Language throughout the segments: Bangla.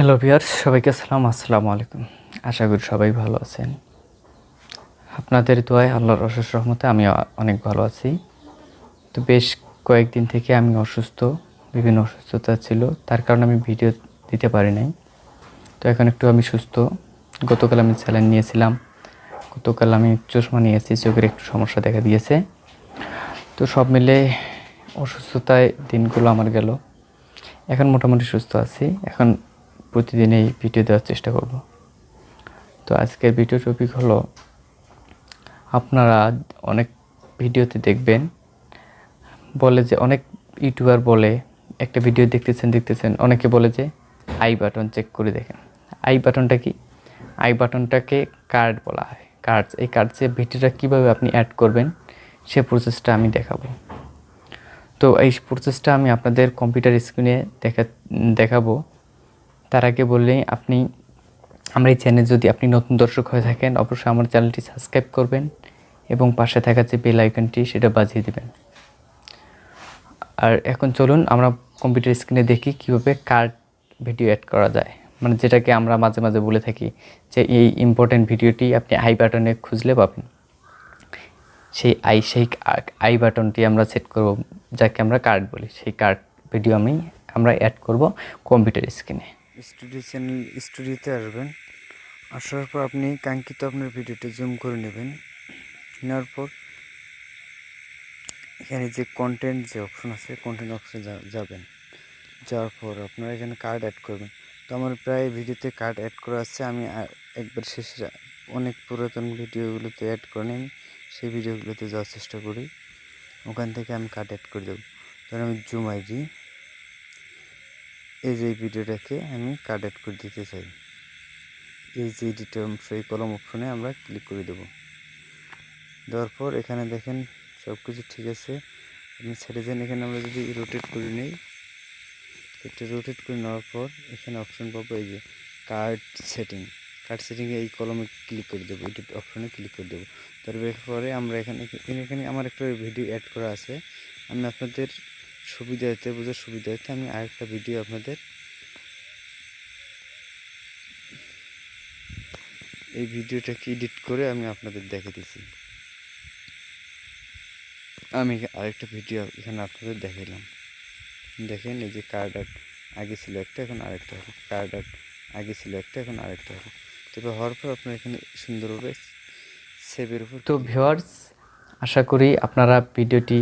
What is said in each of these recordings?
হ্যালো ভিউয়ার্স, সবাইকে আসসালামু আলাইকুম। আশা করি সবাই ভালো আছেন। আপনাদের দোয়ায় আল্লাহর অশেষ রহমতে আমি অনেক ভালো আছি। তো বেশ কয়েকদিন থেকে আমি অসুস্থ, বিভিন্ন অসুস্থতা ছিল, তার কারণে আমি ভিডিও দিতে পারি নাই। তো এখন একটু আমি সুস্থ। গতকাল আমি স্যালাইন নিয়েছিলাম, গতকাল আমি চশমা নিয়েছি, চোখের একটু সমস্যা দেখা দিয়েছে। তো সব মিলে অসুস্থতায় দিনগুলো আমার গেল। এখন মোটামুটি সুস্থ আছি। এখন প্রতিদিন এই ভিডিও দেওয়ার চেষ্টা করব। তো আজকের ভিডিও টপিক হলো, আপনারা অনেক ভিডিওতে দেখবেন বলে যে, অনেক ইউটিউবার বলে একটা ভিডিও দেখতেছেন অনেকে বলে যে আই বাটন চেক করে দেখেন। আই বাটনটা কি? আই বাটনটাকে কার্ড বলা হয়। এই কার্ডসে ভিডিওটা কীভাবে আপনি অ্যাড করবেন সে প্রসেসটা আমি দেখাবো। তো এই প্রসেসটা আমি আপনাদের কম্পিউটার স্ক্রিনে দেখাবো। তার আগে বললেই আমার এই চ্যানেল যদি আপনি নতুন দর্শক হয়ে থাকেন, অবশ্যই আমার চ্যানেলটি সাবস্ক্রাইব করবেন এবং পাশে থাকা যে বেল আইকনটি সেটা বাজিয়ে দেবেন। আর এখন চলুন আমরা কম্পিউটার স্ক্রিনে দেখি কীভাবে কার্ড ভিডিও অ্যাড করা যায়। মানে যেটাকে আমরা মাঝে মাঝে বলে থাকি যে এই ইম্পর্টেন্ট ভিডিওটি আপনি আই বাটনে খুঁজলে পাবেন। সেই আই বাটনটি আমরা সেট করব, যাকে আমরা কার্ড বলি। সেই কার্ড ভিডিও আমরা অ্যাড করব কম্পিউটার স্ক্রিনে। স্টুডিওতে আসবেন। আসার পর আপনি কাঙ্ক্ষিত আপনার ভিডিওটি জুম করে নেবেন। নেওয়ার পর এখানে যে কন্টেন্ট যে অপশন আছে, কন্টেন্ট অপশনে যাবেন। যাওয়ার পর আপনারা এখানে কার্ড অ্যাড করবেন। তো আমার প্রায় ভিডিওতে কার্ড অ্যাড করা আছে। আমি একবার শেষে অনেক পুরাতন ভিডিওগুলোতে অ্যাড করে নিই, সেই ভিডিওগুলোতে যাওয়ার চেষ্টা করি। ওখান থেকে আমি কার্ড অ্যাড করে দেবো। ধর আমি জুম আইডি, এই যে ভিডিওটাকে আমি কার্ড অ্যাড করে দিতে চাই। এই যে এডিটর অংশ, এই কলম অপশনে আমরা ক্লিক করে দেবো। দেওয়ার পর এখানে দেখেন সব কিছু ঠিক আছে। আপনি ছেড়ে যান। এখানে আমরা যদি রোটেট করে নিই, একটু রোটেট করে নেওয়ার পর এখানে অপশন পাবো, এই যে কার্ড সেটিংয়ে এই কলমে ক্লিক করে দেবো, এডিট অপশনে ক্লিক করে দেবো। তারপরে আমরা এখানে আমার একটা ভিডিও অ্যাড করা আছে। আমি আপনাদের বোঝার সুবিধার্থে আমি আরেকটা ভিডিও আপনাদের এই ভিডিওটাকে এডিট করে আমি আপনাদের দেখে দিচ্ছি। আমি আরেকটা ভিডিও এখানে আপনাদের দেখাইলাম। দেখেন এই যে কার্ড আগে ছিল একটা, এখন আরেকটা হলো। কার্ড আগে ছিল একটা, এখন আরেকটা হলো। তবে হওয়ার পর আপনার এখানে সুন্দরভাবে সেভের উপর। তো ভিউয়ার্স, আশা করি আপনারা ভিডিওটি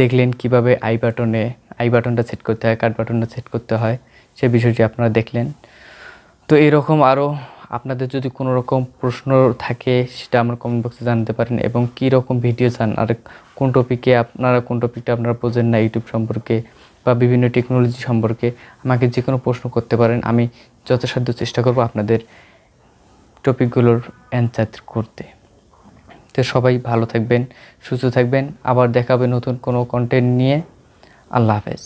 দেখলেন কিভাবে আই বাটনটা সেট করতে হয়, কার্ড বাটনটা সেট করতে হয়, সে বিষয়টি আপনারা দেখলেন। তো এরকম আরও আপনাদের যদি কোনো রকম প্রশ্ন থাকে সেটা আমার কমেন্ট বক্সে জানাতে পারেন, এবং কী রকম ভিডিও চান, আর কোন টপিকটা আপনারা বোঝেন না ইউটিউব সম্পর্কে বা বিভিন্ন টেকনোলজি সম্পর্কে, আমাকে যে কোনো প্রশ্ন করতে পারেন। আমি যথাসাধ্য চেষ্টা করব আপনাদের টপিকগুলোর অ্যান্সার করতে। তো সবাই ভালো থাকবেন, সুস্থ থাকবেন। আবার দেখা হবে নতুন কোনো কন্টেন্ট নিয়ে। আল্লাহ হাফেজ।